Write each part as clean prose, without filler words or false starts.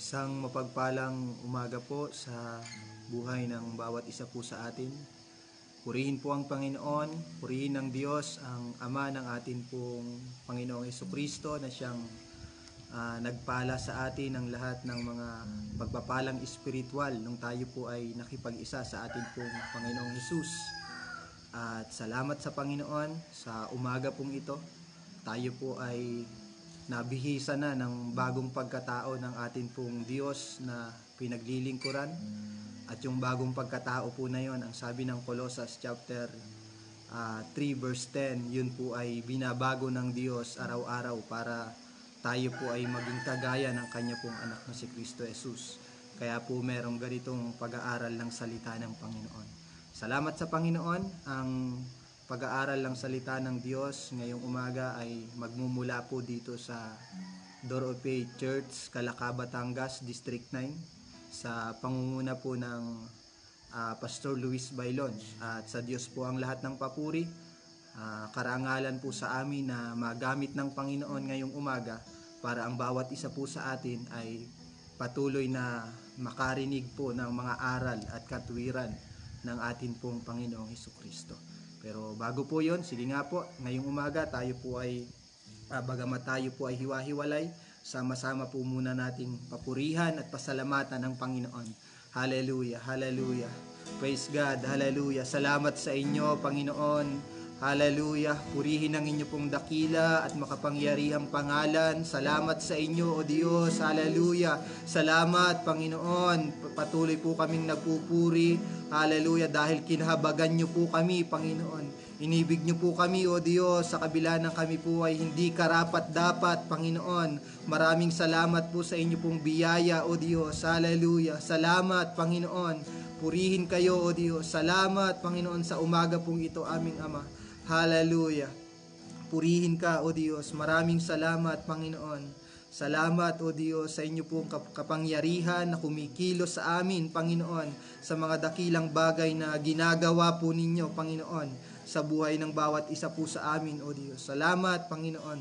Isang mapagpalang umaga po sa buhay ng bawat isa po sa atin. Purihin po ang Panginoon, purihin ng Diyos ang Ama ng atin pong Panginoong Jesucristo na siyang nagpala sa atin ng lahat ng mga pagpapalang espiritual nung tayo po ay nakipag-isa sa atin pong Panginoong Hesus. At salamat sa Panginoon sa umaga pong ito. Tayo po ay nabihisa na ng bagong pagkatao ng atin pong Diyos na pinaglilingkuran. At yung bagong pagkatao po na yon, ang sabi ng Colossus chapter 3 verse 10, yun po ay binabago ng Diyos araw-araw para tayo po ay maging kagaya ng kanya pong anak na si Kristo Jesus. Kaya po merong ganitong pag-aaral ng salita ng Panginoon. Salamat sa Panginoon. Ang pag-aaral ng salita ng Diyos ngayong umaga ay magmumula po dito sa Door of Faith Church, Calaca, Batangas, District 9, sa pangunguna po ng Pastor Luis Bailon. At sa Diyos po ang lahat ng papuri. Karangalan po sa amin na magamit ng Panginoon ngayong umaga para ang bawat isa po sa atin ay patuloy na makarinig po ng mga aral at katwiran ng atin pong Panginoong Hesukristo. Pero bago po yon, sige nga po, ngayong umaga tayo po ay, bagamat tayo po ay hiwa-hiwalay, sama-sama po muna nating papurihan at pasalamatan ng Panginoon. Hallelujah, hallelujah. Praise God, hallelujah. Salamat sa inyo, Panginoon. Hallelujah. Purihin ang inyo pong dakila at makapangyarihang pangalan. Salamat sa inyo, O Diyos. Hallelujah. Salamat, Panginoon. Patuloy po kaming nagpupuri. Hallelujah. Dahil kinahabagan nyo po kami, Panginoon. Inibig nyo po kami, O Diyos, sa kabila ng kami po ay hindi karapat-dapat, Panginoon. Maraming salamat po sa inyo pong biyaya, O Diyos. Hallelujah. Salamat, Panginoon. Purihin kayo, O Diyos. Salamat, Panginoon, sa umaga pong ito, aming Ama. Hallelujah. Purihin ka, O Diyos. Maraming salamat, Panginoon. Salamat, O Diyos, sa inyo pong kapangyarihan na kumikilos sa amin, Panginoon, sa mga dakilang bagay na ginagawa po ninyo, Panginoon, sa buhay ng bawat isa po sa amin, O Diyos. Salamat, Panginoon.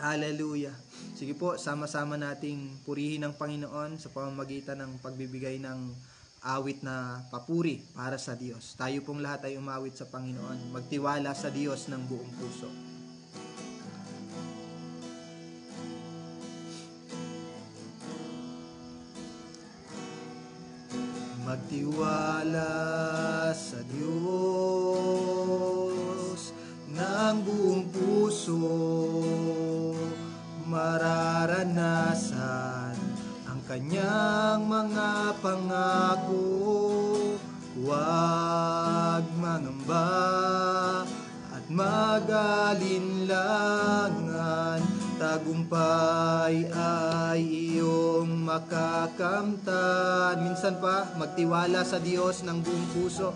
Hallelujah. Sige po, sama-sama nating purihin ang Panginoon sa pamamagitan ng pagbibigay ng awit na papuri para sa Diyos. Tayo pong lahat ay umawit sa Panginoon. Magtiwala sa Diyos ng buong puso. Magtiwala sa Diyos ng buong puso, mararanasan ang kanyang mga pangako. Huwag mangamba at mag-alinlangan, tagumpay ay iyong makakamtan. Minsan pa, magtiwala sa Diyos ng buong puso.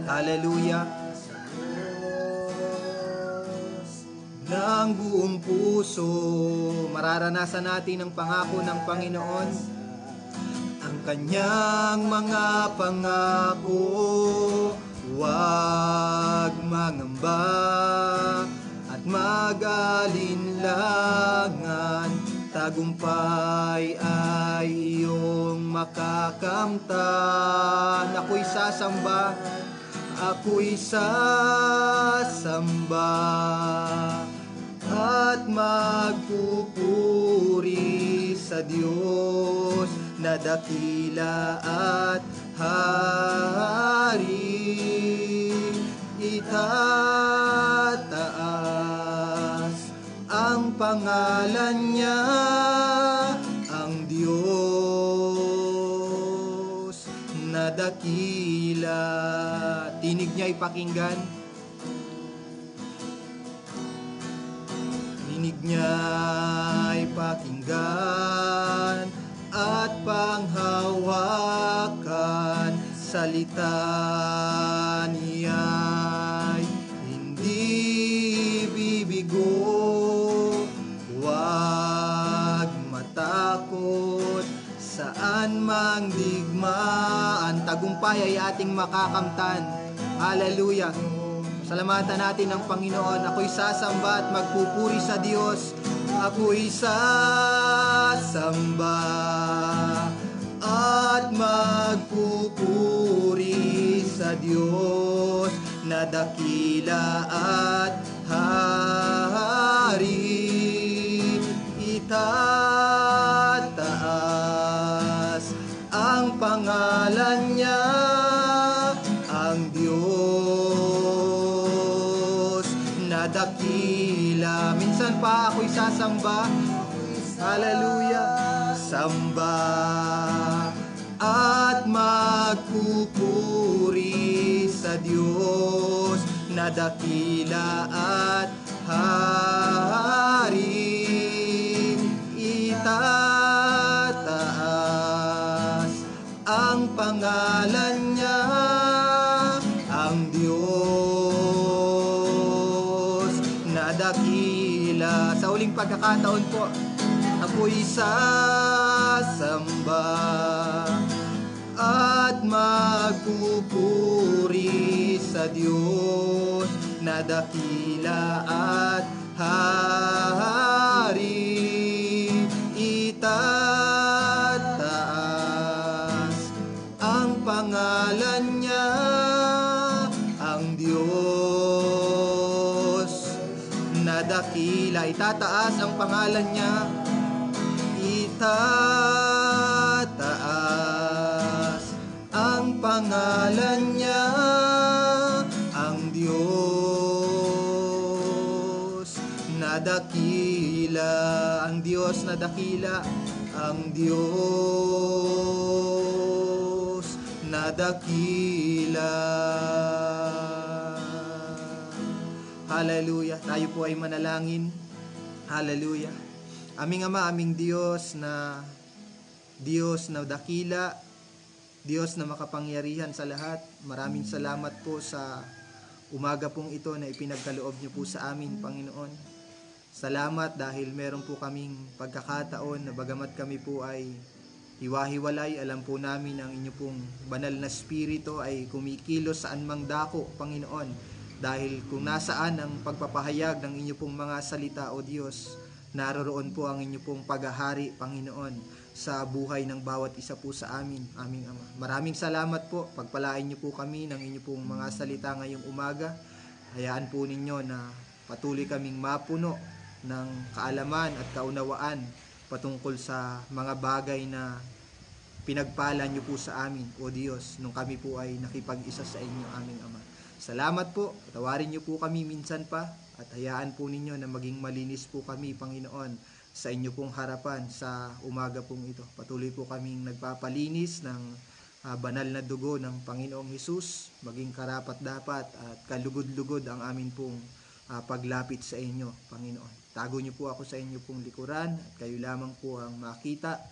Hallelujah. Ng buong puso, mararanasan natin ang pangako ng Panginoon, ang kanyang mga pangako. Huwag mangamba at mag-alinlangan, tagumpay ay iyong makakamtan. Ako'y sasamba, ako'y sasamba at magpupuri sa Diyos na dakila at hari. Itataas ang pangalan niya, ang Diyos na dakila. Tinig niya ipakinggan. Tinig niya ipakinggan at panghawakan. Salita niya'y hindi bibigo. Huwag matakot saan mang digmaan, tagumpay ay ating makakamtan. Hallelujah. Salamatan natin ang Panginoon. Ako'y sasamba at magpupuri sa Diyos. Ako'y sasamba sasamba at magpupuri sa Diyos na dakila at hari. Itataas ang pangalan niya, ang Diyos na dakila. Minsan pa ako'y sasamba, hallelujah, samba at magpupuri sa Diyos na dakila at hari. Itataas ang pangalan niya, ang Diyos na dakila. Sa uling pagkakataon po, ako'y sasamba at magpupuri sa Diyos na dakila at hari. Itataas ang pangalan niya, ang Diyos na dakila. Itataas ang pangalan niya, itataas ang pangalan niya, ang Diyos na dakila, ang Diyos na dakila, ang Diyos na dakila. Hallelujah. Tayo po ay manalangin. Hallelujah. Aming Ama, aming Diyos na dakila, Diyos na makapangyarihan sa lahat, maraming salamat po sa umaga pong ito na ipinagkaloob niyo po sa amin, Panginoon. Salamat dahil meron po kaming pagkakataon na bagamat kami po ay hiwa-hiwalay, alam po namin ang inyo pong banal na spirito ay kumikilos saan mang dako, Panginoon. Dahil kung nasaan ang pagpapahayag ng inyo pong mga salita, O Diyos, naroroon po ang inyo pong paghahari, Panginoon, sa buhay ng bawat isa po sa amin, aming Ama. Maraming salamat po. Pagpalain niyo po kami ng inyo pong mga salita ngayong umaga. Hayaan po ninyo na patuloy kaming mapuno ng kaalaman at kaunawaan patungkol sa mga bagay na pinagpala niyo po sa amin, O Diyos, nung kami po ay nakipag-isa sa inyo, aming Ama. Salamat po. Patawarin niyo po kami minsan pa at hayaan po ninyo na maging malinis po kami, Panginoon, sa inyo pong harapan sa umaga pong ito. Patuloy po kaming nagpapalinis ng banal na dugo ng Panginoong Hesus, maging karapat-dapat at kalugod-lugod ang amin pong paglapit sa inyo, Panginoon. Tago niyo po ako sa inyo pong likuran at kayo lamang po ang makita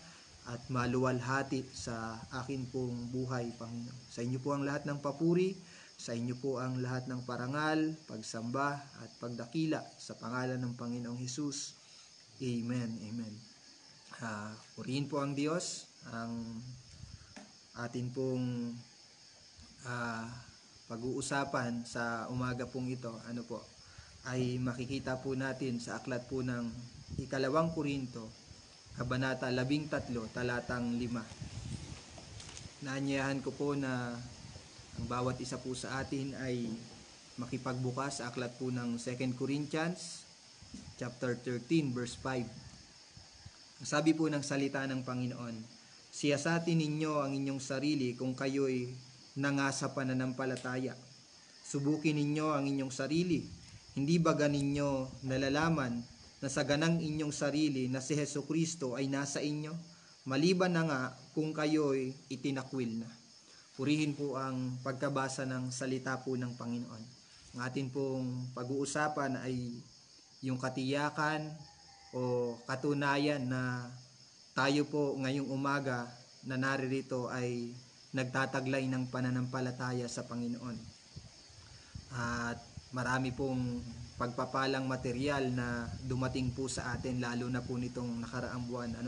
at maluwalhati sa akin pong buhay, Panginoon. Sa inyo po ang lahat ng papuri, sa inyo po ang lahat ng parangal, pagsamba at pagdakila sa pangalan ng Panginoong Hesus. Amen. Amen. Purihin po ang Diyos. Ang atin pong pag-uusapan sa umaga pong ito, ay makikita po natin sa aklat po ng Ikalawang Korinto, Kabanata 13, talatang 5. Naanyayahan ko po na ang bawat isa po sa atin ay makipagbukas sa aklat po ng 2 Corinthians chapter 13 verse 5. Sabi po ng salita ng Panginoon, siyasatin ninyo ang inyong sarili kung kayo'y nangasa pananampalataya. Subukin ninyo ang inyong sarili. Hindi ba ganinyo nalalaman na sa ganang inyong sarili na si Hesukristo ay nasa inyo? Maliban na nga kung kayo'y itinakwil na. Purihin po ang pagkabasa ng salita po ng Panginoon. Ang atin pong pag-uusapan ay yung katiyakan o katunayan na tayo po ngayong umaga na naririto ay nagtataglay ng pananampalataya sa Panginoon. At marami pong pagpapalang material na dumating po sa atin, lalo na po nitong nakaraang buwan.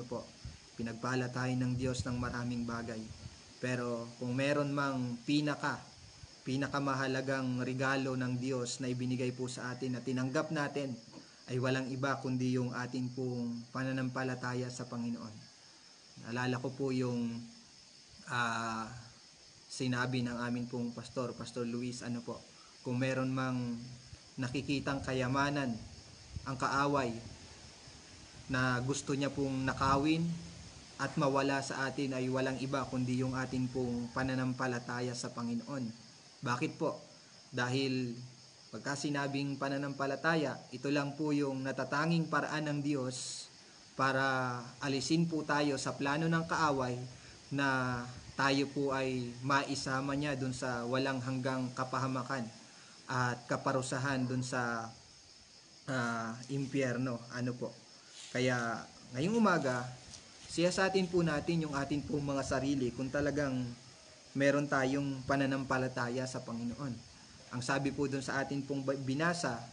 Pinagpala tayo ng Diyos ng maraming bagay. Pero kung meron mang pinakamahalagang regalo ng Diyos na ibinigay po sa atin na tinanggap natin ay walang iba kundi yung ating pong pananampalataya sa Panginoon. Naalala ko po yung sinabi ng amin pong Pastor Luis, kung meron mang nakikitang kayamanan ang kaaway na gusto niya pong nakawin at mawala sa atin, ay walang iba kundi yung ating pong pananampalataya sa Panginoon. Bakit po? Dahil pagka sinabing pananampalataya, ito lang po yung natatanging paraan ng Diyos para alisin po tayo sa plano ng kaaway na tayo po ay maisama niya dun sa walang hanggang kapahamakan at kaparusahan dun sa impyerno. Kaya ngayong umaga, siyasatin po natin yung atin pong mga sarili kung talagang meron tayong pananampalataya sa Panginoon. Ang sabi po dun sa atin pong binasa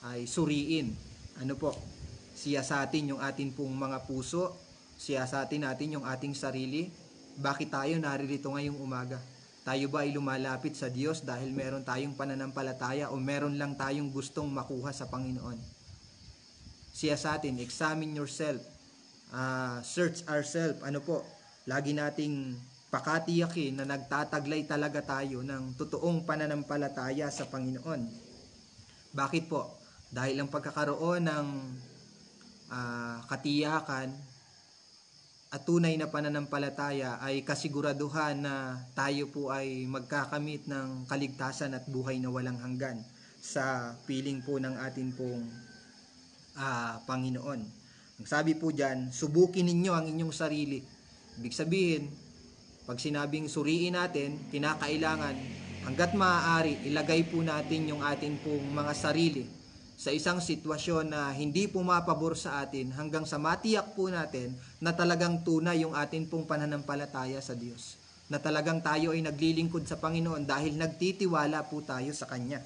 ay suriin. Siyasatin yung atin pong mga puso, siyasatin natin yung ating sarili. Bakit tayo naririto ngayong umaga? Tayo ba ay lumalapit sa Diyos dahil meron tayong pananampalataya o meron lang tayong gustong makuha sa Panginoon? Siyasatin, examine yourself. Search ourselves. Lagi nating pakatiyakin na nagtataglay talaga tayo ng totoong pananampalataya sa Panginoon. Bakit po? Dahil ang pagkakaroon ng katiyakan at tunay na pananampalataya ay kasiguraduhan na tayo po ay magkakamit ng kaligtasan at buhay na walang hanggan sa piling po ng atin pong Panginoon. Ang sabi po dyan, subukin ninyo ang inyong sarili. Ibig sabihin, pag sinabing suriin natin, kinakailangan hanggat maaari, ilagay po natin yung atin pong mga sarili sa isang sitwasyon na hindi pumapabor sa atin hanggang sa matiyak po natin na talagang tunay yung atin pong pananampalataya sa Diyos. Na talagang tayo ay naglilingkod sa Panginoon dahil nagtitiwala po tayo sa Kanya.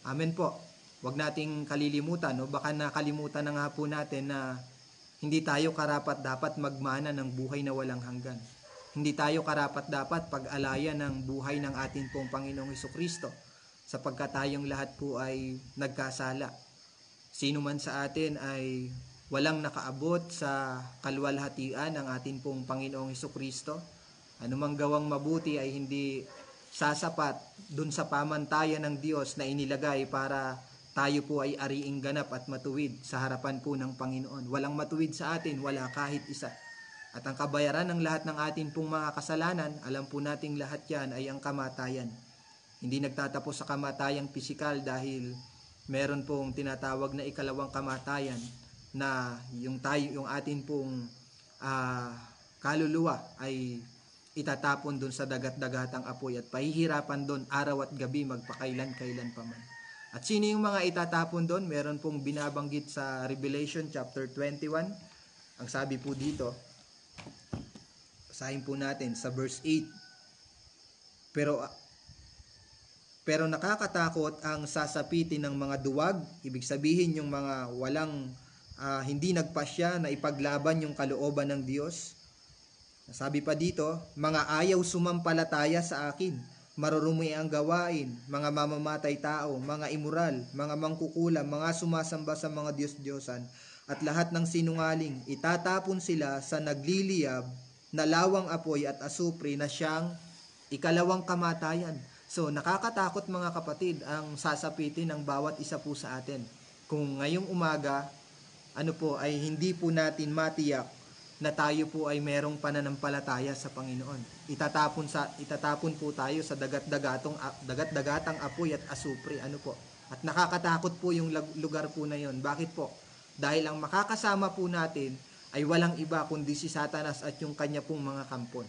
Amen po. Huwag nating kalilimutan, baka nakalimutan na nga po natin na hindi tayo karapat-dapat magmana ng buhay na walang hanggan. Hindi tayo karapat-dapat pag-alayan ng buhay ng ating pong Panginoong Hesukristo sapagkat tayong lahat po ay nagkasala. Sino man sa atin ay walang nakaabot sa kaluwalhatian ng ating pong Panginoong Hesukristo. Anumang gawang mabuti ay hindi sasapat dun sa pamantayan ng Diyos na inilagay para tayo po ay ariing ganap at matuwid sa harapan po ng Panginoon. Walang matuwid sa atin, wala kahit isa. At ang kabayaran ng lahat ng atin pong mga kasalanan, alam po nating lahat yan ay ang kamatayan. Hindi nagtatapos sa kamatayang pisikal dahil meron pong tinatawag na ikalawang kamatayan na yung atin pong kaluluwa ay itatapon doon sa dagat-dagatang apoy at pahihirapan doon araw at gabi magpakailan-kailan pa man. At sino yung mga itatapon doon? Meron pong binabanggit sa Revelation chapter 21. Ang sabi po dito, basahin po natin sa verse 8. Pero nakakatakot ang sasapitin ng mga duwag, ibig sabihin yung mga walang hindi nagpasya na ipaglaban yung kalooban ng Diyos. Sabi pa dito, mga ayaw sumampalataya sa akin, marurumi ang gawain, mga mamamatay tao, mga immoral, mga mangkukulam, mga sumasamba sa mga Diyos-Diyosan, at lahat ng sinungaling, itatapon sila sa nagliliyab na lawang apoy at asupre na siyang ikalawang kamatayan. So, nakakatakot mga kapatid ang sasapitin ng bawat isa po sa atin. Kung ngayong umaga, ay hindi po natin matiyak na tayo po ay merong pananampalataya sa Panginoon. Itatapon po tayo sa dagat-dagatang apoy at asupre. At nakakatakot po yung lugar po na yon. Bakit po? Dahil ang makakasama po natin ay walang iba kundi si Satanas at yung kanya pong mga kampon.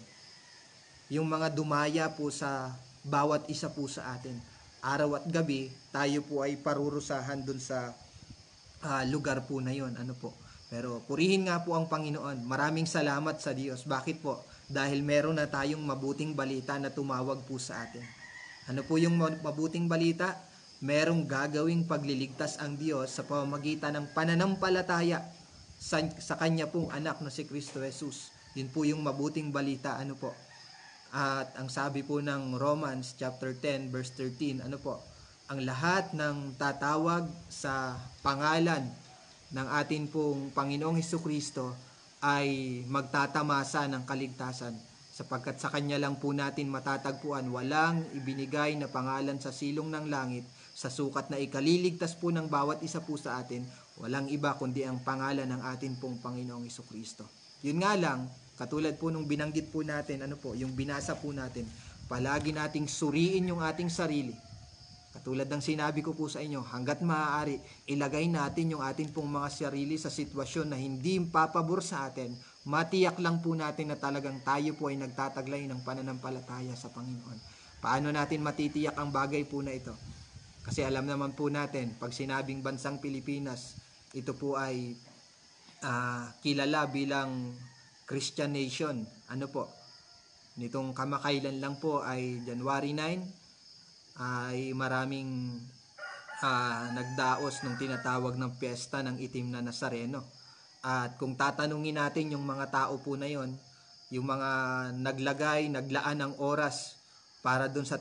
Yung mga dumaya po sa bawat isa po sa atin. Araw at gabi, tayo po ay parurusahan dun sa lugar po na yon. Pero purihin nga po ang Panginoon. Maraming salamat sa Diyos. Bakit po? Dahil meron na tayong mabuting balita na tumawag po sa atin. Ano po yung mabuting balita? Merong gagawing pagliligtas ang Diyos sa pamamagitan ng pananampalataya sa Kanya pong anak na si Kristo Jesus. Yun po yung mabuting balita. At ang sabi po ng Romans chapter 10 verse 13, ang lahat ng tatawag sa pangalan ng atin pong Panginoong Hesukristo ay magtatamasa ng kaligtasan, sapagkat sa Kanya lang po natin matatagpuan, walang ibinigay na pangalan sa silong ng langit, sa sukat na ikaliligtas po ng bawat isa po sa atin, walang iba kundi ang pangalan ng atin pong Panginoong Hesukristo. Yun nga lang, katulad po nung binanggit po natin, yung binasa po natin, palagi nating suriin yung ating sarili. Katulad ng sinabi ko po sa inyo, hanggat maaari, ilagay natin yung atin pong mga sarili sa sitwasyon na hindi papabor sa atin. Matiyak lang po natin na talagang tayo po ay nagtataglay ng pananampalataya sa Panginoon. Paano natin matitiyak ang bagay po na ito? Kasi alam naman po natin, pag sinabing bansang Pilipinas, ito po ay kilala bilang Christian nation. Nitong kamakailan lang po ay January 9, ay maraming nagdaos nung tinatawag ng piyesta ng itim na Nazareno. At kung tatanungin natin yung mga tao po na yon, yung mga naglaan ng oras para dun sa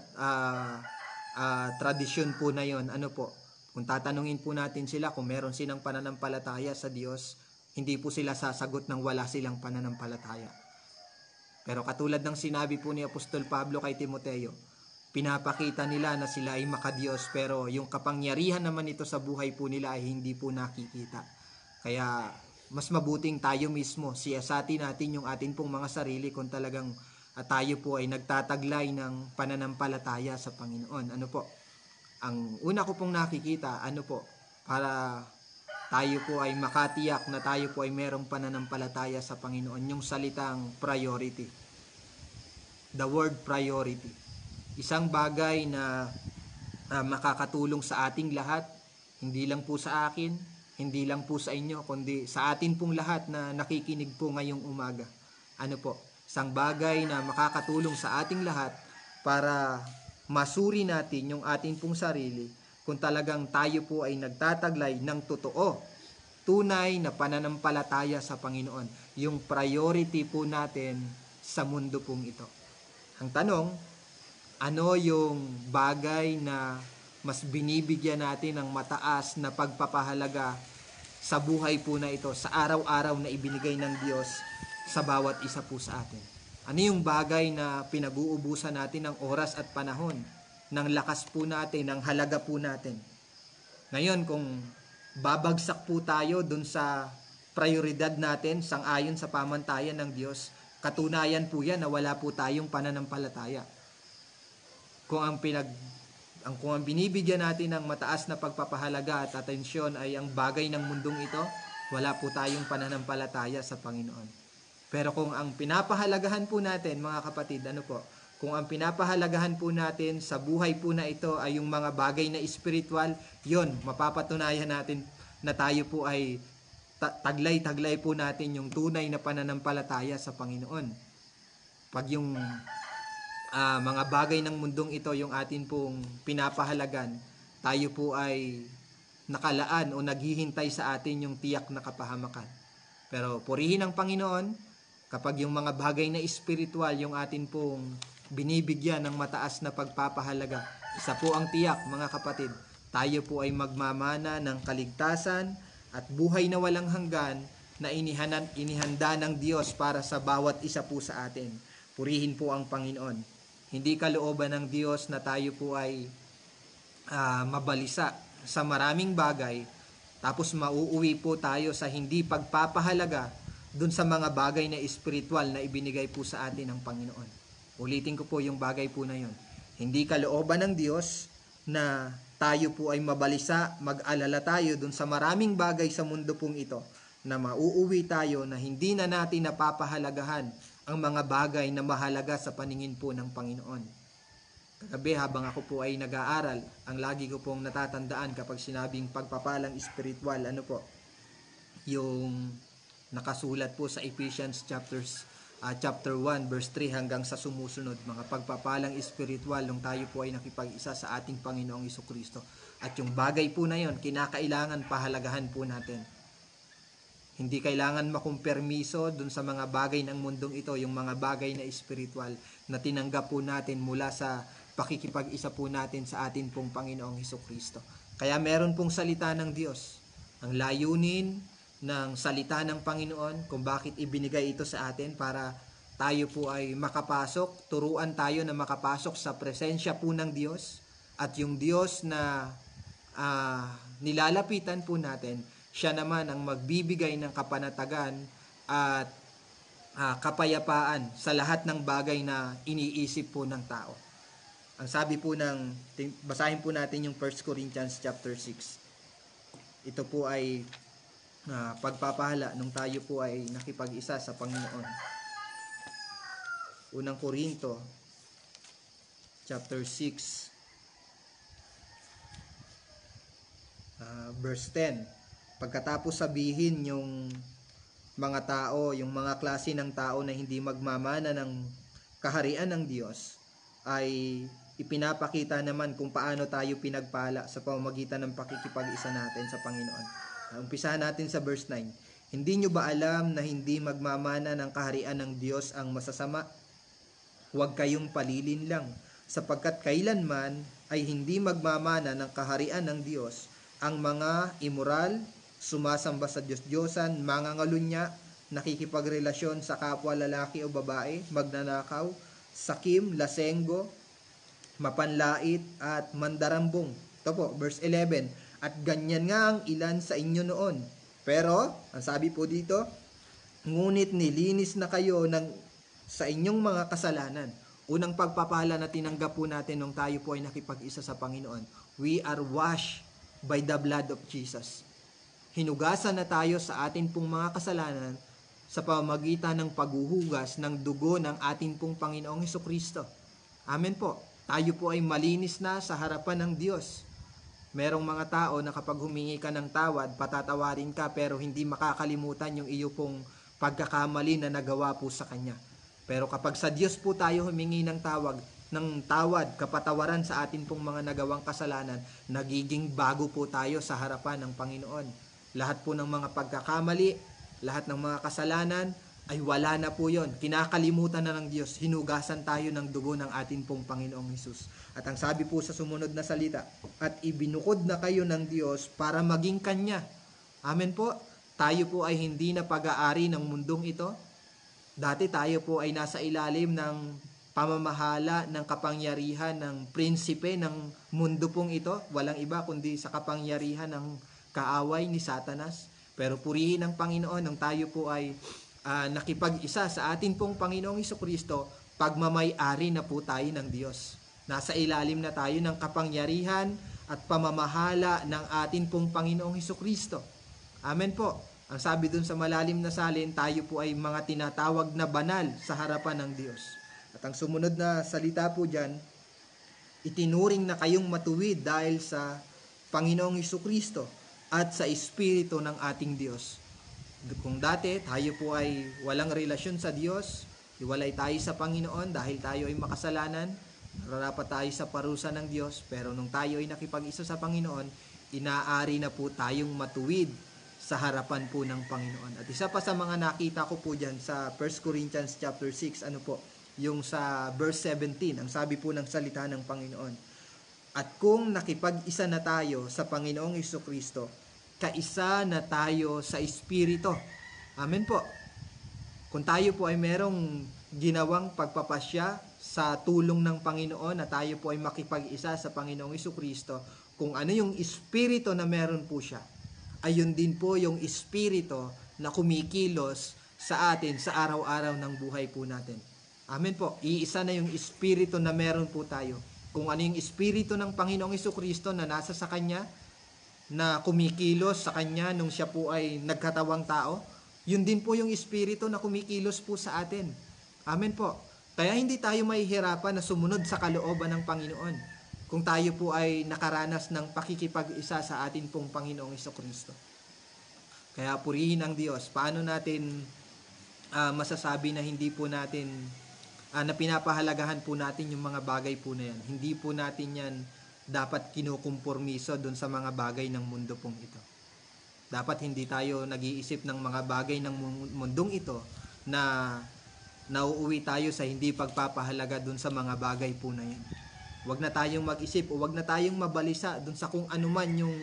tradisyon po na yon, kung tatanungin po natin sila kung meron silang pananampalataya sa Diyos, hindi po sila sasagot ng wala silang pananampalataya. Pero katulad ng sinabi po ni Apostol Pablo kay Timoteo, pinapakita nila na sila ay makadiyos, pero yung kapangyarihan naman ito sa buhay po nila ay hindi po nakikita. Kaya mas mabuting tayo mismo, siyasatin natin yung atin pong mga sarili kung talagang tayo po ay nagtataglay ng pananampalataya sa Panginoon. Ang una ko pong nakikita, para tayo po ay makatiyak na tayo po ay merong pananampalataya sa Panginoon, yung salitang priority. The word priority. Isang bagay na makakatulong sa ating lahat, hindi lang po sa akin, hindi lang po sa inyo, kundi sa atin pong lahat na nakikinig po ngayong umaga. Isang bagay na makakatulong sa ating lahat para masuri natin yung atin pong sarili kung talagang tayo po ay nagtataglay ng totoo, tunay na pananampalataya sa Panginoon, yung priority po natin sa mundo pong ito. Ang tanong, ano yung bagay na mas binibigyan natin ng mataas na pagpapahalaga sa buhay po na ito, sa araw-araw na ibinigay ng Diyos sa bawat isa po sa atin? Ano yung bagay na pinag-uubusan natin ng oras at panahon, ng lakas po natin, ng halaga po natin? Ngayon, kung babagsak po tayo dun sa prioridad natin, sang-ayon sa pamantayan ng Diyos, katunayan po yan na wala po tayong pananampalataya. Kung ang binibigyan natin ng mataas na pagpapahalaga at atensyon ay ang bagay ng mundong ito, wala po tayong pananampalataya sa Panginoon. Pero kung ang pinapahalagahan po natin, mga kapatid, kung ang pinapahalagahan po natin sa buhay po na ito ay yung mga bagay na espiritual, yon, mapapatunayan natin na tayo po ay taglay-taglay po natin yung tunay na pananampalataya sa Panginoon. Pag yung mga bagay ng mundong ito yung atin pong pinapahalagan, tayo po ay nakalaan o naghihintay sa atin yung tiyak na kapahamakan. Pero purihin ang Panginoon kapag yung mga bagay na espiritual yung atin pong binibigyan ng mataas na pagpapahalaga. Isa po ang tiyak, mga kapatid, tayo po ay magmamana ng kaligtasan at buhay na walang hanggan na inihanda ng Diyos para sa bawat isa po sa atin. Purihin po ang Panginoon. Hindi kalooban ng Diyos na tayo po ay mabalisa sa maraming bagay, tapos mauuwi po tayo sa hindi pagpapahalaga dun sa mga bagay na espiritual na ibinigay po sa atin ng Panginoon. Ulitin ko po yung bagay po na yun. Hindi kalooban ng Diyos na tayo po ay mabalisa, mag-alala tayo dun sa maraming bagay sa mundo pong ito, na mauuwi tayo na hindi na natin napapahalagahan ang mga bagay na mahalaga sa paningin po ng Panginoon. Kagabi habang ako po ay nag-aaral, ang lagi ko pong natatandaan kapag sinabing pagpapalang espiritual, yung nakasulat po sa Ephesians chapter 1 verse 3 hanggang sa sumusunod, mga pagpapalang espiritual nung tayo po ay nakipag-isa sa ating Panginoong Hesukristo. At yung bagay po na yon, kinakailangan pahalagahan po natin. Hindi kailangan makumpermiso dun sa mga bagay ng mundong ito, yung mga bagay na espiritual na tinanggap po natin mula sa pakikipag-isa po natin sa atin pong Panginoong Hesukristo. Kaya meron pong salita ng Diyos Ang layunin ng salita ng Panginoon, kung bakit ibinigay ito sa atin para tayo po ay makapasok, turuan tayo na makapasok sa presensya po ng Diyos, at yung Diyos na nilalapitan po natin, siya naman ang magbibigay ng kapanatagan at kapayapaan sa lahat ng bagay na iniisip po ng tao. Ang sabi po basahin po natin yung 1 Corinthians chapter 6. Ito po ay pagpapahala nung tayo po ay nakipag-isa sa Panginoon. Unang Korinto chapter 6 verse 10. Pagkatapos sabihin yung mga tao, yung mga klase ng tao na hindi magmamana ng kaharian ng Diyos, ay ipinapakita naman kung paano tayo pinagpala sa pamamagitan ng pakikipag-isa natin sa Panginoon. Umpisahan natin sa verse 9. Hindi nyo ba alam na hindi magmamana ng kaharian ng Diyos ang masasama? Huwag kayong palilin lang, sapagkat kailanman ay hindi magmamana ng kaharian ng Diyos ang mga immoral, sumasamba sa Diyos-Diyosan, mangangalunya, nakikipagrelasyon sa kapwa lalaki o babae, magnanakaw, sakim, lasenggo, mapanlait, at mandarambong. Ito po, verse 11. At ganyan nga ang ilan sa inyo noon. Pero, ang sabi po dito, ngunit nilinis na kayo sa inyong mga kasalanan. Unang pagpapala na tinanggap po natin nung tayo po ay nakipag-isa sa Panginoon. We are washed by the blood of Jesus. Hinugasan na tayo sa atin pong mga kasalanan sa pamamagitan ng paghuhugas ng dugo ng ating pong Panginoong Hesukristo. Amen po. Tayo po ay malinis na sa harapan ng Diyos. Merong mga tao na kapag humingi ka ng tawad, patatawarin ka pero hindi makakalimutan yung iyo pong pagkakamali na nagawa po sa Kanya. Pero kapag sa Diyos po tayo humingi ng tawad, kapatawaran sa atin pong mga nagawang kasalanan, nagiging bago po tayo sa harapan ng Panginoon. Lahat po ng mga pagkakamali, lahat ng mga kasalanan, ay wala na po yon. Kinakalimutan na ng Diyos. Hinugasan tayo ng dugo ng atin pong Panginoong Hesus. At ang sabi po sa sumunod na salita, at ibinukod na kayo ng Diyos para maging Kanya. Amen po. Tayo po ay hindi na pag-aari ng mundong ito. Dati tayo po ay nasa ilalim ng pamamahala ng kapangyarihan ng prinsipe ng mundo pong ito. Walang iba kundi sa kapangyarihan ng kaaway ni Satanas. Pero purihin ng Panginoon nang tayo po ay nakipag-isa sa atin pong Panginoong Hesukristo, pagmamay-ari na po tayo ng Diyos. Nasa ilalim na tayo ng kapangyarihan at pamamahala ng atin pong Panginoong Hesukristo. Amen po. Ang sabi dun sa malalim na salin, tayo po ay mga tinatawag na banal sa harapan ng Diyos. At ang sumunod na salita po dyan, itinuring na kayong matuwid dahil sa Panginoong Hesukristo at sa Espiritu ng ating Diyos. Kung dati tayo po ay walang relasyon sa Diyos, hiwalay tayo sa Panginoon dahil tayo ay makasalanan, nararapat tayo sa parusa ng Diyos, pero nung tayo ay nakipag-isa sa Panginoon, inaari na po tayong matuwid sa harapan po ng Panginoon. At isa pa sa mga nakita ko po dyan sa 1 Corinthians chapter 6, yung sa verse 17, ang sabi po ng salita ng Panginoon. At kung nakipag-isa na tayo sa Panginoong Hesukristo, kaisa na tayo sa Espiritu. Amen po. Kung tayo po ay merong ginawang pagpapasya sa tulong ng Panginoon na tayo po ay makipag-isa sa Panginoong Hesukristo, kung ano yung Espiritu na meron po siya, ayun din po yung Espiritu na kumikilos sa atin sa araw-araw ng buhay po natin. Amen po. Iisa na yung Espiritu na meron po tayo. Kung ano yung Espiritu ng Panginoong Hesukristo na nasa sa Kanya, na kumikilos sa Kanya nung siya po ay nagkatawang tao, yun din po yung Espiritu na kumikilos po sa atin. Amen po. Kaya hindi tayo mahihirapan na sumunod sa kalooban ng Panginoon kung tayo po ay nakaranas ng pakikipag-isa sa atin pong Panginoong Hesukristo. Kaya purihin ang Diyos. Paano natin masasabi na hindi po natin, na pinapahalagahan po natin yung mga bagay po na yan? Hindi po natin yan dapat kinukumpormiso doon sa mga bagay ng mundo pong ito. Dapat hindi tayo nag-iisip ng mga bagay ng mundong ito na nauuwi tayo sa hindi pagpapahalaga doon sa mga bagay po na yan. Huwag na tayong mag-isip o huwag na tayong mabalisa doon sa kung anuman yung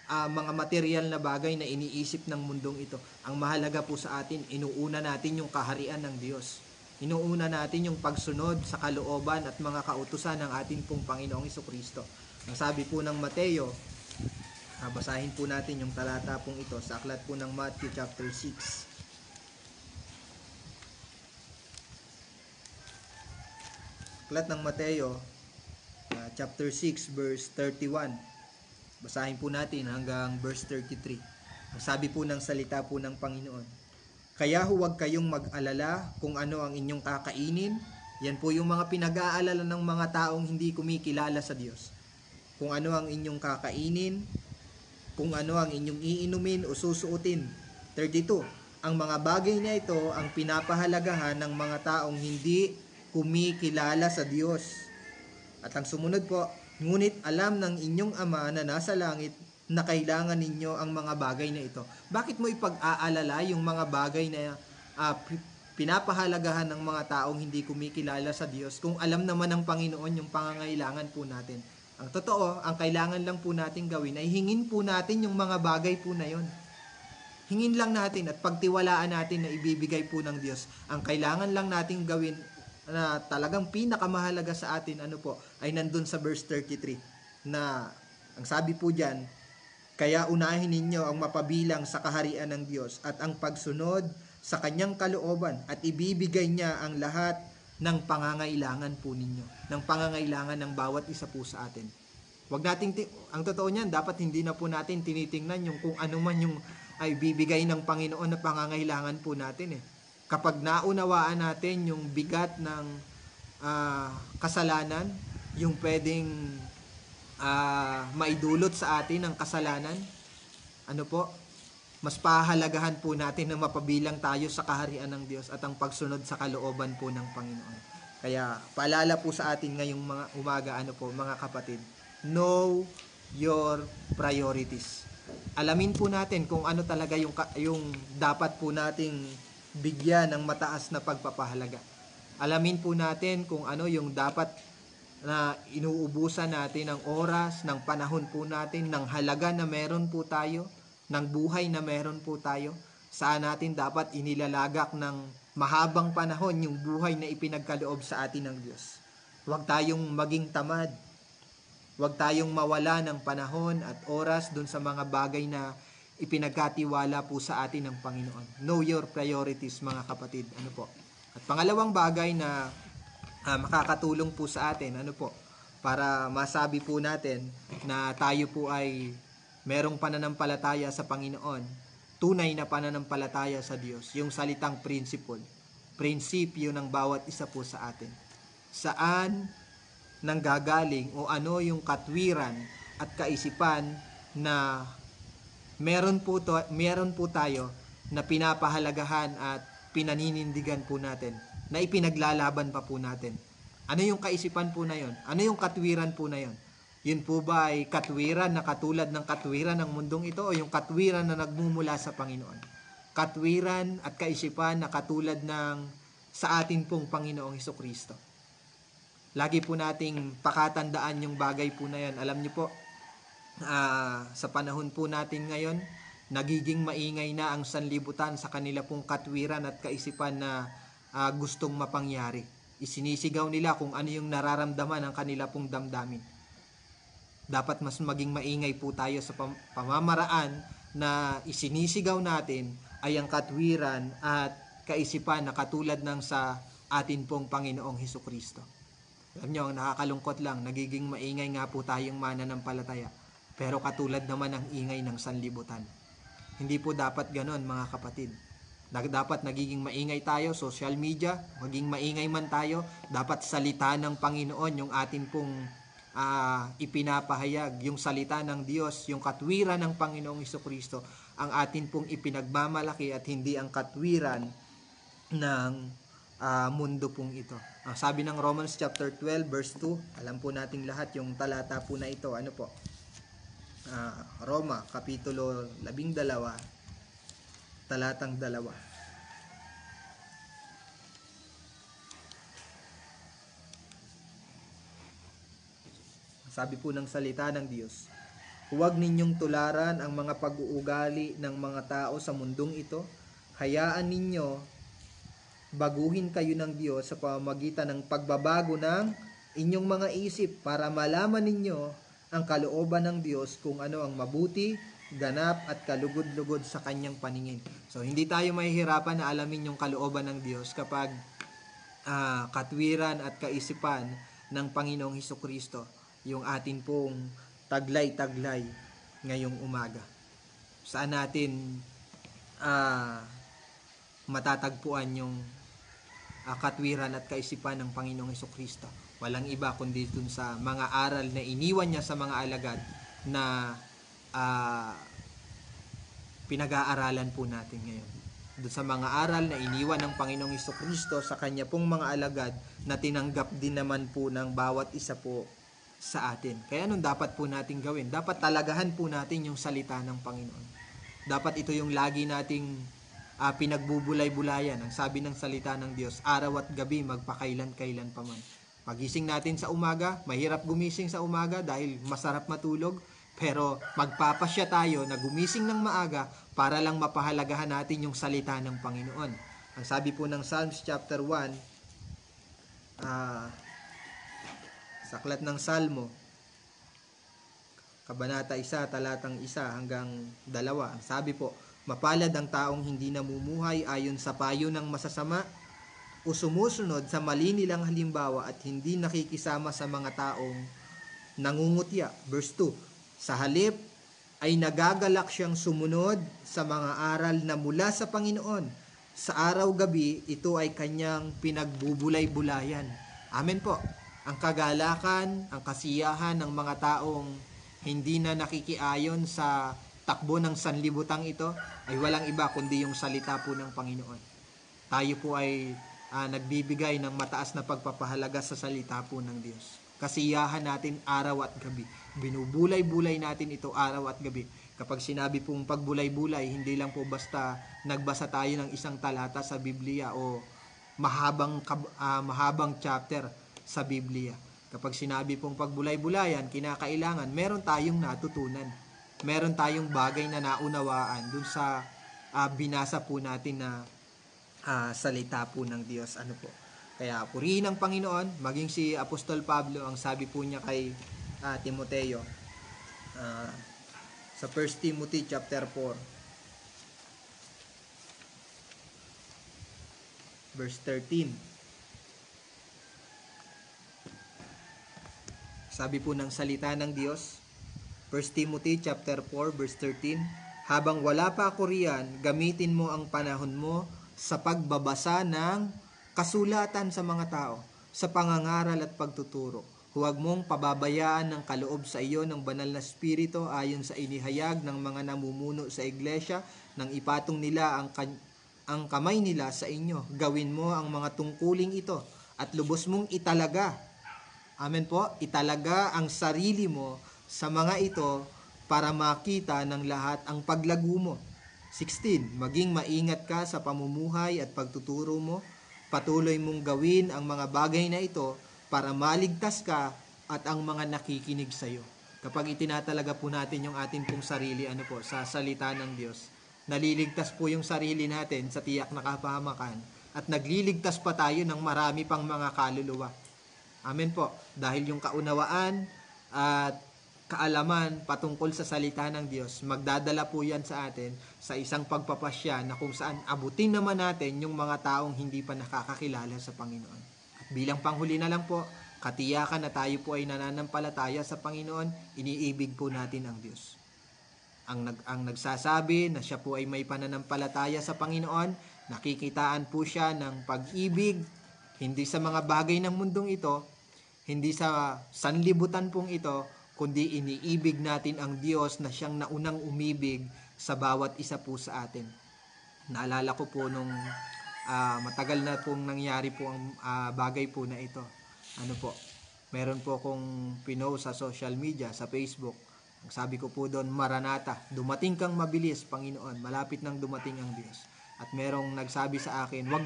mga material na bagay na iniisip ng mundong ito. Ang mahalaga po sa atin, inuuna natin yung kaharian ng Diyos. Inuuna natin yung pagsunod sa kalooban at mga kautusan ng ating pong Panginoong Hesukristo. Ang sabi po ng Mateo, basahin po natin yung talata pong ito sa aklat po ng Matthew chapter 6. Aklat ng Mateo, chapter 6, verse 31. Basahin po natin hanggang verse 33. Ang sabi po ng salita po ng Panginoon, kaya huwag kayong mag-alala kung ano ang inyong kakainin. Yan po yung mga pinag-aalala ng mga taong hindi kumikilala sa Diyos. Kung ano ang inyong kakainin, kung ano ang inyong iinumin o susuotin. 32. Ang mga bagay na ito ang pinapahalagahan ng mga taong hindi kumikilala sa Diyos. At ang sumunod po, ngunit alam ng inyong Ama na nasa langit na kailangan ninyo ang mga bagay na ito. Bakit mo ipag-aalala yung mga bagay na pinapahalagahan ng mga taong hindi kumikilala sa Diyos kung alam naman ng Panginoon yung pangangailangan po natin? Ang totoo, ang kailangan lang po natin gawin ay hingin po natin yung mga bagay po na yon. Hingin lang natin at pagtiwalaan natin na ibibigay po ng Diyos. Ang kailangan lang natin gawin na talagang pinakamahalaga sa atin, ay nandun sa verse 33, na ang sabi po dyan, kaya unahin ninyo ang mapabilang sa kaharian ng Diyos at ang pagsunod sa kanyang kalooban at ibibigay niya ang lahat ng pangangailangan po ninyo, ng pangangailangan ng bawat isa po sa atin. Wag nating ang totoo niyan, dapat hindi na po natin tinitingnan yung kung ano man yung ay bibigay ng Panginoon na pangangailangan po natin Kapag naunawaan natin yung bigat ng kasalanan, yung pwedeng maidulot sa atin ng kasalanan, mas pahalagahan po natin na mapabilang tayo sa kaharian ng Diyos at ang pagsunod sa kalooban po ng Panginoon. Kaya paalala po sa atin ngayong mga umaga, mga kapatid, know your priorities. Alamin po natin kung ano talaga yung dapat po nating bigyan ng mataas na pagpapahalaga. Alamin po natin kung ano yung dapat na inuubusan natin ng oras, ng panahon po natin, ng halaga na meron po tayo, ng buhay na meron po tayo. Saan natin dapat inilalagak ng mahabang panahon yung buhay na ipinagkaloob sa atin ng Diyos. Huwag tayong maging tamad. Huwag tayong mawala ng panahon at oras dun sa mga bagay na ipinagkatiwala po sa atin ng Panginoon. Know your priorities, mga kapatid. At pangalawang bagay na makakatulong po sa atin, para masabi po natin na tayo po ay merong pananampalataya sa Panginoon, tunay na pananampalataya sa Diyos, yung salitang prinsipyo ng bawat isa po sa atin. Saan nanggagaling o ano yung katwiran at kaisipan na meron po tayo na pinapahalagahan at pinaninindigan po natin, na ipinaglalaban pa po natin. Ano yung kaisipan po na yon? Ano yung katwiran po na yon? Yun po ba ay katwiran na katulad ng katwiran ng mundong ito o yung katwiran na nagmumula sa Panginoon? Katwiran at kaisipan na katulad ng sa atin pong Panginoong Hesukristo. Lagi po nating pakatandaan yung bagay po na yan. Alam niyo po, sa panahon po natin ngayon, nagiging maingay na ang sanlibutan sa kanila pong katwiran at kaisipan na gustong mapangyari. Isinisigaw nila kung ano yung nararamdaman ng kanila pong damdamin. Dapat mas maging maingay po tayo sa pamamaraan na isinisigaw natin ay ang katwiran at kaisipan na katulad ng sa atin pong Panginoong Hesukristo. Alam nyo, ang nakakalungkot lang, nagiging maingay nga po tayong mananampalataya. Pero katulad naman ang ingay ng sanlibutan. Hindi po dapat ganon, mga kapatid. Dapat nagiging maingay tayo, social media, maging maingay man tayo, dapat salita ng Panginoon yung atin pong ipinapahayag, yung salita ng Diyos, yung katwiran ng Panginoong Hesukristo, ang atin pong ipinagmamalaki at hindi ang katwiran ng mundo pong ito. Sabi ng Romans chapter 12 verse 2, alam po nating lahat yung talata po na ito, Roma kapitulo 12 talatang 2. Sabi po ng salita ng Diyos, Huwag ninyong tularan ang mga pag-uugali ng mga tao sa mundong ito. Hayaan ninyo baguhin kayo ng Diyos sa pamamagitan ng pagbabago ng inyong mga isip para malaman ninyo ang kalooban ng Diyos kung ano ang mabuti, ganap at kalugod-lugod sa kanyang paningin. So, hindi tayo mahihirapan na alamin yung kalooban ng Diyos kapag katwiran at kaisipan ng Panginoong Hesukristo yung atin pong taglay-taglay ngayong umaga. Saan natin matatagpuan yung katwiran at kaisipan ng Panginoong Hesukristo? Walang iba kundi dun sa mga aral na iniwan niya sa mga alagad na pinag-aaralan po natin ngayon. Doon sa mga aral na iniwan ng Panginoong Hesukristo sa kanya pong mga alagad na tinanggap din naman po ng bawat isa po sa atin. Kaya anong dapat po natin gawin? Dapat talagahan po natin yung salita ng Panginoon. Dapat ito yung lagi nating pinagbubulay-bulayan. Ang sabi ng salita ng Diyos, araw at gabi, magpakailan-kailan pa man. Pagising natin sa umaga, mahirap gumising sa umaga dahil masarap matulog, pero magpapasya tayo na gumising ng maaga para lang mapahalagahan natin yung salita ng Panginoon. Ang sabi po ng Psalms chapter 1, sa aklat ng Salmo, Kabanata 1, talatang 1 hanggang 2, ang sabi po, mapalad ang taong hindi namumuhay ayon sa payo ng masasama o sumusunod sa mali nilang halimbawa at hindi nakikisama sa mga taong nangungutya. Verse 2, sa halip ay nagagalak siyang sumunod sa mga aral na mula sa Panginoon. Sa araw-gabi, ito ay kanyang pinagbubulay-bulayan. Amen po. Ang kagalakan, ang kasiyahan ng mga taong hindi na nakikiayon sa takbo ng sanlibutang ito ay walang iba kundi yung salita po ng Panginoon. Tayo po ay nagbibigay ng mataas na pagpapahalaga sa salita po ng Diyos. Kasiyahan natin araw at gabi. Binubulay-bulay natin ito araw at gabi. Kapag sinabi pong pagbulay-bulay, hindi lang po basta nagbasa tayo ng isang talata sa Biblia o mahabang chapter sa Biblia. Kapag sinabi pong pagbulay-bulayan, kinakailangan meron tayong natutunan. Meron tayong bagay na naunawaan dun sa binasa po natin na salita po ng Diyos. Ano po? Kaya purihin ang Panginoon, maging si Apostol Pablo, ang sabi po niya kay Timoteo sa 1 Timothy chapter 4 verse 13. Sabi po ng salita ng Diyos, 1 Timothy chapter 4 verse 13, habang wala pa ako riyan, gamitin mo ang panahon mo sa pagbabasa ng kasulatan sa mga tao, sa pangangaral at pagtuturo. Huwag mong pababayaan ng kaloob sa iyo ng banal na spirito ayon sa inihayag ng mga namumuno sa iglesia nang ipatong nila ang kamay nila sa inyo. Gawin mo ang mga tungkuling ito at lubos mong italaga. Amen po, italaga ang sarili mo sa mga ito para makita ng lahat ang paglago mo. 16. Maging maingat ka sa pamumuhay at pagtuturo mo. Patuloy mong gawin ang mga bagay na ito para maligtas ka at ang mga nakikinig sa iyo. Kapag itinatalaga po natin yung atin pong sarili sa salita ng Diyos, naliligtas po yung sarili natin sa tiyak na kapahamakan at nagliligtas pa tayo ng marami pang mga kaluluwa. Amen po. Dahil yung kaunawaan at kaalaman patungkol sa salita ng Diyos, magdadala po yan sa atin sa isang pagpapasya na kung saan abutin naman natin yung mga taong hindi pa nakakakilala sa Panginoon. At bilang panghuli na lang po, katiyakan na tayo po ay nananampalataya sa Panginoon, iniibig po natin ang Diyos. Ang nagsasabi na siya po ay may pananampalataya sa Panginoon, nakikitaan po siya ng pag-ibig, hindi sa mga bagay ng mundong ito, hindi sa sanlibutan pong ito, kundi iniibig natin ang Diyos na siyang naunang umibig sa bawat isa po sa atin. Naalala ko po nung matagal na pong nangyari po ang bagay po na ito. Meron po akong pinost sa social media, sa Facebook. Ang sabi ko po doon, Maranatha, dumating kang mabilis, Panginoon, malapit nang dumating ang Diyos. At merong nagsabi sa akin, wag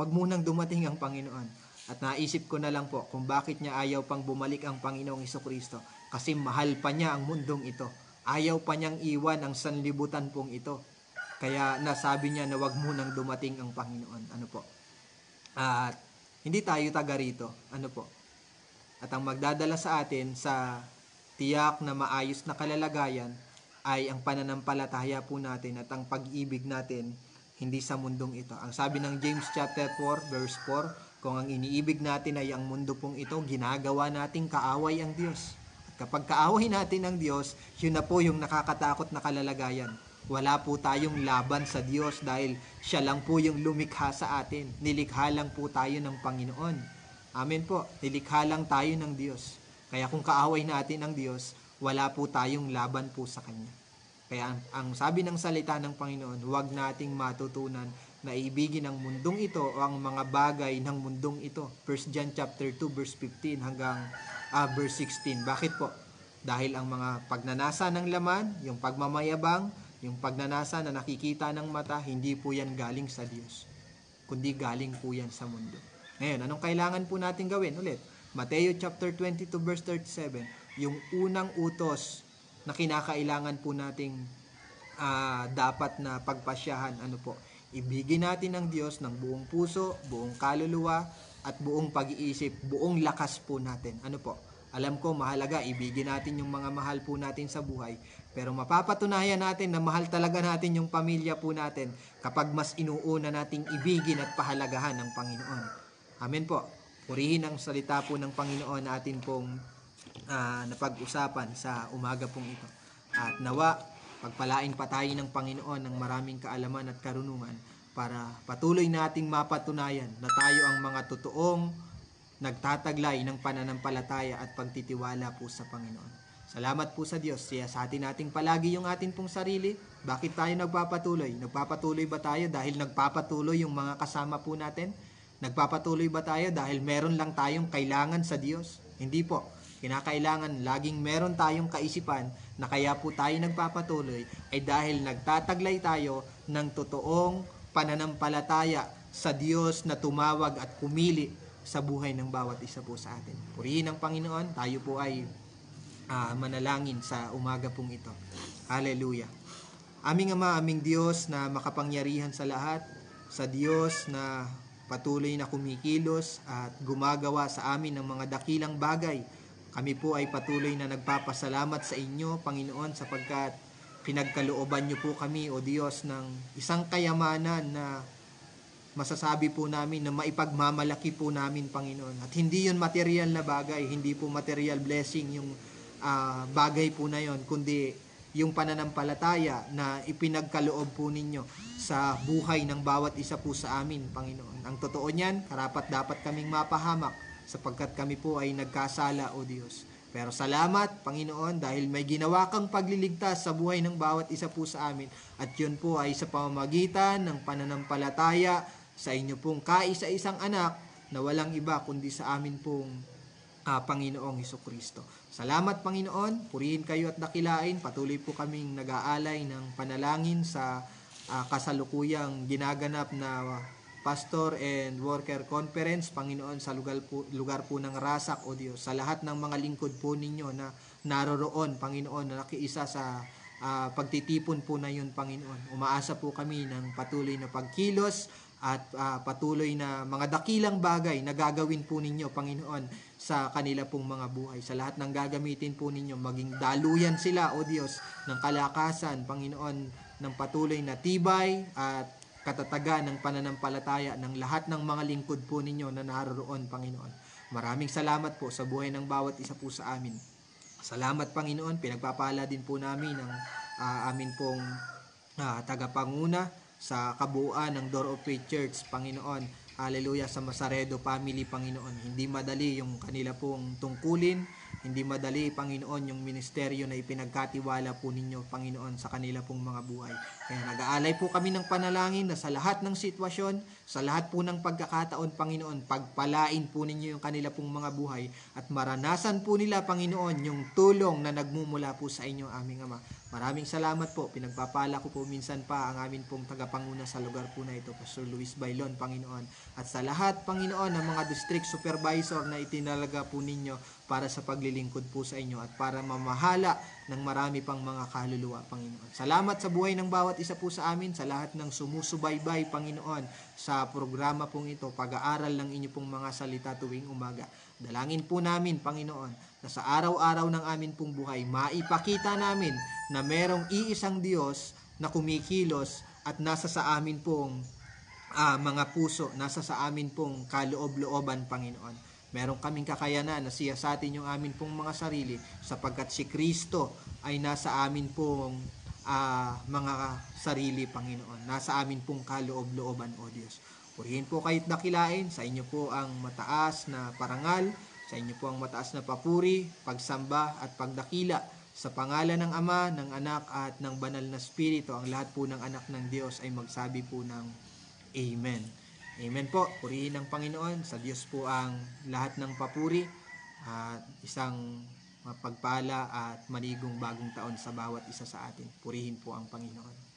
munang dumating ang Panginoon. At naisip ko na lang po kung bakit niya ayaw pang bumalik ang Panginoong Hesukristo. Kasi mahal pa niya ang mundong ito. Ayaw pa niyang iwan ang sanlibutan pong ito. Kaya nasabi niya na wag munang dumating ang Panginoon. Ano po? At hindi tayo taga rito. Ano po? At ang magdadala sa atin sa tiyak na maayos na kalalagayan ay ang pananampalataya po natin at ang pag-ibig natin hindi sa mundong ito. Ang sabi ng James chapter 4 verse 4, kung ang iniibig natin ay ang mundo pong ito, ginagawa nating kaaway ang Diyos. At kapag kaaway natin ang Diyos, yun na po yung nakakatakot na kalalagayan. Wala po tayong laban sa Diyos dahil siya lang po yung lumikha sa atin. Nilikha lang po tayo ng Panginoon. Amen po. Nilikha lang tayo ng Diyos. Kaya kung kaaway natin ang Diyos, wala po tayong laban po sa Kanya. Kaya ang sabi ng salita ng Panginoon, huwag nating matutunan na ibigin ang mundong ito o ang mga bagay ng mundong ito. 1 John chapter 2 verse 15 hanggang verse 16. Bakit po? Dahil ang mga pagnanasa ng laman, yung pagmamayabang, yung pagnanasa na nakikita ng mata, hindi po yan galing sa Diyos, kundi galing po yan sa mundo. Ngayon, anong kailangan po natin gawin? Ulit, Mateo chapter 22 verse 37, yung unang utos na kinakailangan po nating dapat na pagpasyahan, ano po? Ibigin natin ang Diyos ng buong puso, buong kaluluwa, at buong pag-iisip, buong lakas po natin. Ano po? Alam ko mahalaga, ibigin natin yung mga mahal po natin sa buhay, pero mapapatunayan natin na mahal talaga natin yung pamilya po natin kapag mas inuuna nating ibigin at pahalagahan ng Panginoon. Amen po. Purihin ang salita po ng Panginoon na atin pong napag-usapan sa umaga pong ito. At nawa, pagpalain pa tayo ng Panginoon ng maraming kaalaman at karunungan para patuloy nating mapatunayan na tayo ang mga totoong nagtataglay ng pananampalataya at pagtitiwala po sa Panginoon. Salamat po sa Diyos. Siyasatin natin palagi yung atin pong sarili. Bakit tayo nagpapatuloy? Nagpapatuloy ba tayo dahil nagpapatuloy yung mga kasama po natin? Nagpapatuloy ba tayo dahil meron lang tayong kailangan sa Diyos? Hindi po. Kinakailangan laging meron tayong kaisipan na kaya po tayo nagpapatuloy ay dahil nagtataglay tayo ng totoong pananampalataya sa Diyos na tumawag at pumili sa buhay ng bawat isa po sa atin. Purihin ang Panginoon. Tayo po ay manalangin sa umaga pong ito. Hallelujah. Aming Ama, aming Diyos na makapangyarihan sa lahat, sa Diyos na patuloy na kumikilos at gumagawa sa amin ng mga dakilang bagay. Kami po ay patuloy na nagpapasalamat sa inyo, Panginoon, sapagkat pinagkalooban niyo po kami, O Diyos, ng isang kayamanan na masasabi po namin na maipagmamalaki po namin, Panginoon. At hindi yun material na bagay, hindi po material blessing yung bagay po na yon, kundi yung pananampalataya na ipinagkaloob po ninyo sa buhay ng bawat isa po sa amin, Panginoon. Ang totoo niyan, karapat dapat kaming mapahamak sapagkat kami po ay nagkasala, O Diyos. Pero salamat, Panginoon, dahil may ginawa kang pagliligtas sa buhay ng bawat isa po sa amin. At yun po ay sa pamamagitan ng pananampalataya sa inyo pong kaisa-isang anak na walang iba kundi sa amin pong Panginoong Hesukristo. Salamat, Panginoon. Purihin kayo at dakilain. Patuloy po kaming nag-aalay ng panalangin sa kasalukuyang ginaganap na Pastor and Worker Conference, Panginoon, sa lugar po ng Rasak, O Diyos. Sa lahat ng mga lingkod po ninyo na naroroon, Panginoon, na nakiisa sa pagtitipon po na yun, Panginoon. Umaasa po kami ng patuloy na pagkilos at patuloy na mga dakilang bagay na gagawin po ninyo, Panginoon, sa kanila pong mga buhay. Sa lahat ng gagamitin po ninyo, maging daluyan sila, O Diyos, ng kalakasan, Panginoon, ng patuloy na tibay at katatagan ng pananampalataya ng lahat ng mga lingkod po ninyo na naroroon, Panginoon. Maraming salamat po sa buhay ng bawat isa po sa amin. Salamat, Panginoon. Pinagpapala din po namin ang amin pong tagapanguna sa kabuuan ng Door of Faith Church, Panginoon. Hallelujah, sa Masaredo family, Panginoon. Hindi madali yung kanila pong tungkulin, hindi madali, Panginoon, yung ministeryo na ipinagkatiwala po ninyo, Panginoon, sa kanila pong mga buhay. Kaya nag-aalay po kami ng panalangin na sa lahat ng sitwasyon, sa lahat po ng pagkakataon, Panginoon, pagpalain po ninyo yung kanila pong mga buhay at maranasan po nila, Panginoon, yung tulong na nagmumula po sa inyo, aming Ama. Maraming salamat po. Pinagpapala ko po minsan pa ang amin pong tagapanguna sa lugar po na ito, Pastor Luis Bailon, Panginoon. At sa lahat, Panginoon, ng mga district supervisor na itinalaga po ninyo para sa paglilingkod po sa inyo at para mamahala ng marami pang mga kaluluwa, Panginoon. Salamat sa buhay ng bawat isa po sa amin, sa lahat ng sumusubaybay, Panginoon, sa programa pong ito, pag-aaral ng inyo pong mga salita tuwing umaga. Dalangin po namin, Panginoon, na sa araw-araw ng amin pong buhay, maipakita namin na merong iisang Diyos na kumikilos at nasa sa amin pong mga puso, nasa sa amin pong kaloob-looban, Panginoon. Meron kaming kakayanan na siyasatin yung amin pong mga sarili sapagkat si Kristo ay nasa amin pong mga sarili, Panginoon. Nasa amin pong kaloob-looban, O Diyos. Purihin po kayo't dakilain. Sa inyo po ang mataas na parangal. Sa inyo po ang mataas na papuri, pagsamba at pagdakila. Sa pangalan ng Ama, ng Anak at ng Banal na Espiritu, ang lahat po ng anak ng Diyos ay magsabi po ng Amen. Amen po. Purihin ng Panginoon. Sa Diyos po ang lahat ng papuri at isang mapagpala at maligong bagong taon sa bawat isa sa atin. Purihin po ang Panginoon.